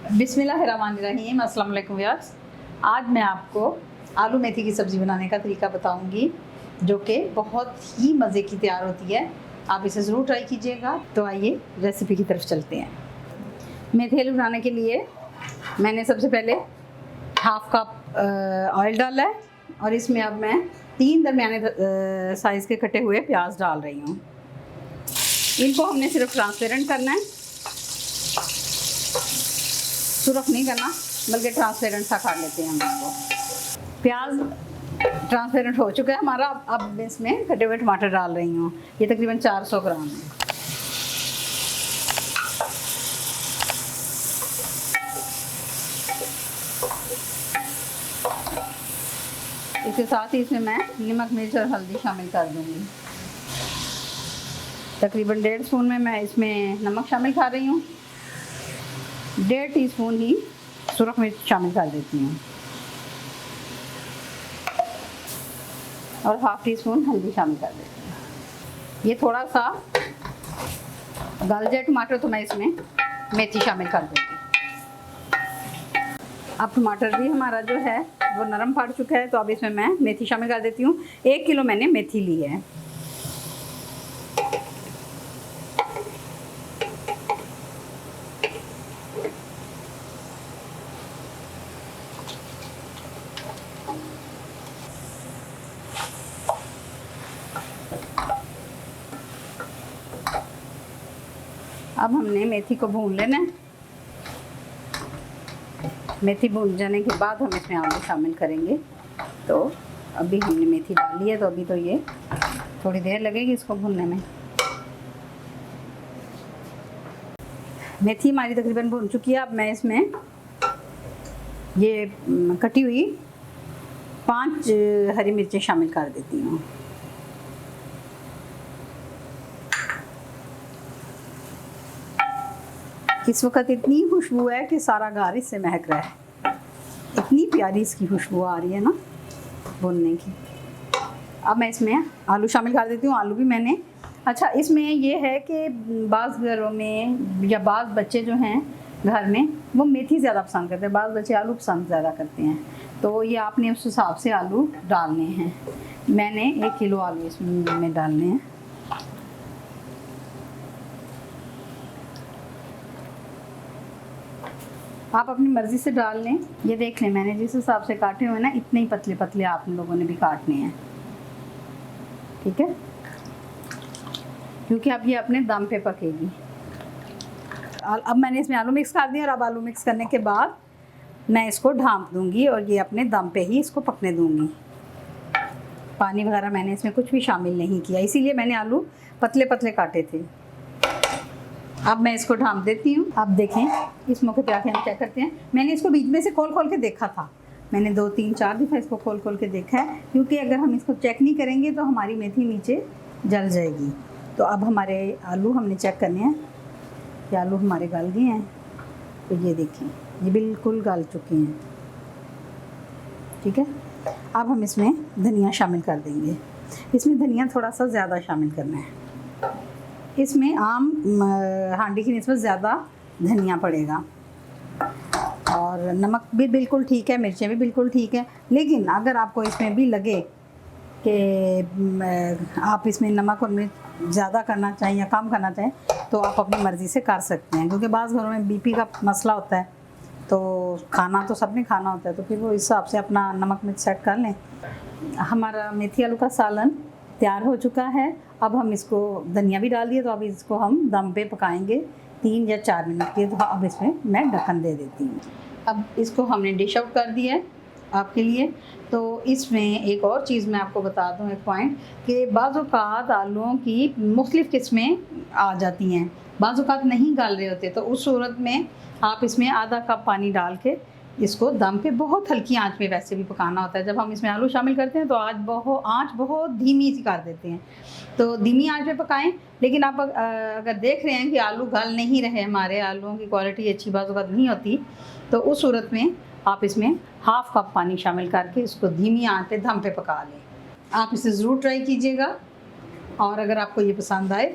बिस्मिल्लाहिर्रहमानिर्रहीम। अस्सलाम वालेकुम व्यूअर्स। आज मैं आपको आलू मेथी की सब्ज़ी बनाने का तरीका बताऊंगी जो कि बहुत ही मज़े की तैयार होती है। आप इसे ज़रूर ट्राई कीजिएगा। तो आइए रेसिपी की तरफ चलते हैं। मेथी आलू बनाने के लिए मैंने सबसे पहले हाफ़ कप ऑयल डाला है और इसमें अब मैं 3 दरमियाने साइज़ के कटे हुए प्याज डाल रही हूँ। इनको हमने सिर्फ ट्रांसपेरेंट करना है, सुरख नहीं करना, बल्कि ट्रांसपेरेंट सा कर लेते हैं हम इसको। प्याज ट्रांसपेरेंट हो चुका है हमारा। अब मैं इसमें कटे हुए टमाटर डाल रही हूँ। ये तकरीबन 400 ग्राम है। इसके साथ ही इसमें मैं नमक, मिर्च और हल्दी शामिल कर दूँगी। तकरीबन 1.5 स्पून में मैं इसमें नमक शामिल कर रही हूँ। 1.5 टीस्पून ही सुरख मिर्च शामिल कर देती हूँ और हाफ़ टी स्पून हल्दी शामिल कर देती हूँ। ये थोड़ा सा गल जाए टमाटर तो मैं इसमें मेथी शामिल कर दूँगी। अब टमाटर भी हमारा जो है वो नरम पड़ चुका है, तो अब इसमें मैं मेथी शामिल कर देती हूँ। 1 किलो मैंने मेथी ली है। अब हमने मेथी को भून लेना है। मेथी भून जाने के बाद हम इसमें आलू शामिल करेंगे। तो अभी हमने मेथी डाली है, तो अभी तो ये थोड़ी देर लगेगी इसको भूनने में। मेथी हमारी तकरीबन भून चुकी है। अब मैं इसमें ये कटी हुई 5 हरी मिर्चें शामिल कर देती हूँ। इस वक्त इतनी खुशबू है कि सारा घर इससे महक रहा है। इतनी प्यारी इसकी खुशबू आ रही है ना भुनने की। अब मैं इसमें आलू शामिल कर देती हूँ। आलू भी मैंने इसमें ये है कि बाज़ घरों में या बाज़ बच्चे जो हैं घर में वो मेथी ज़्यादा पसंद करते हैं, बाज़ बच्चे आलू पसंद ज़्यादा करते हैं। तो ये आपने उस हिसाब से आलू डालने हैं। मैंने 1 किलो आलू इसमें डालने हैं। आप अपनी मर्ज़ी से डाल लें। ये देख लें, मैंने जिस हिसाब से काटे हुए ना, इतने ही पतले पतले आप लोगों ने भी काटने हैं, ठीक है? क्योंकि अब ये अपने दम पे पकेगी। अब मैंने इसमें आलू मिक्स कर दिया और अब आलू मिक्स करने के बाद मैं इसको ढाँप दूँगी और ये अपने दम पे ही इसको पकने दूँगी। पानी वगैरह मैंने इसमें कुछ भी शामिल नहीं किया, इसीलिए मैंने आलू पतले पतले काटे थे। अब मैं इसको ढाँप देती हूँ। अब देखें, इस मौके पे आके हम चेक करते हैं। मैंने इसको बीच में से खोल के देखा था। मैंने 2, 3, 4 दफ़ा इसको खोल के देखा है, क्योंकि अगर हम इसको चेक नहीं करेंगे तो हमारी मेथी नीचे जल जाएगी। तो अब हमारे आलू हमने चेक करने हैं कि आलू हमारे गल गए हैं। तो ये देखें, ये बिल्कुल गल चुके हैं, ठीक है? अब हम इसमें धनिया शामिल कर देंगे। इसमें धनिया थोड़ा सा ज़्यादा शामिल करना है। इसमें आम हांडी की निस्बत ज़्यादा धनिया पड़ेगा और नमक भी बिल्कुल ठीक है, मिर्चें भी बिल्कुल ठीक है। लेकिन अगर आपको इसमें भी लगे कि आप इसमें नमक और मिर्च ज़्यादा करना चाहें या कम करना चाहें, तो आप अपनी मर्ज़ी से कर सकते हैं। क्योंकि बाज़ घरों में बीपी का मसला होता है, तो खाना तो सबने खाना होता है, तो फिर वो इस हिसाब से अपना नमक मिर्च सेट कर लें। हमारा मेथी आलू का सालन तैयार हो चुका है। अब हम इसको धनिया भी डाल दिए, तो अब इसको हम दम पे पकाएंगे 3 या 4 मिनट के। तो अब इसमें मैं ढक्कन दे देती हूँ। अब इसको हमने डिश आउट कर दिया है आपके लिए। तो इसमें एक और चीज़ मैं आपको बता दूँ, एक पॉइंट, कि बाज़ औक़ात आलूओं की मुख्तलिफ़ किस्में आ जाती हैं, बाज़ औक़ात नहीं गल रहे होते। तो उस सूरत में आप इसमें आधा कप पानी डाल के इसको दम पे बहुत हल्की आंच पे वैसे भी पकाना होता है। जब हम इसमें आलू शामिल करते हैं तो आंच बहुत धीमी सी कर देते हैं। तो धीमी आंच पे पकाएं। लेकिन आप अगर देख रहे हैं कि आलू गल नहीं रहे, हमारे आलूओं की क्वालिटी अच्छी बाज़ औक़ात नहीं होती, तो उस सूरत में आप इसमें हाफ़ कप पानी शामिल करके इसको धीमी आंच पे दम पे पका लें। आप इसे ज़रूर ट्राई कीजिएगा और अगर आपको ये पसंद आए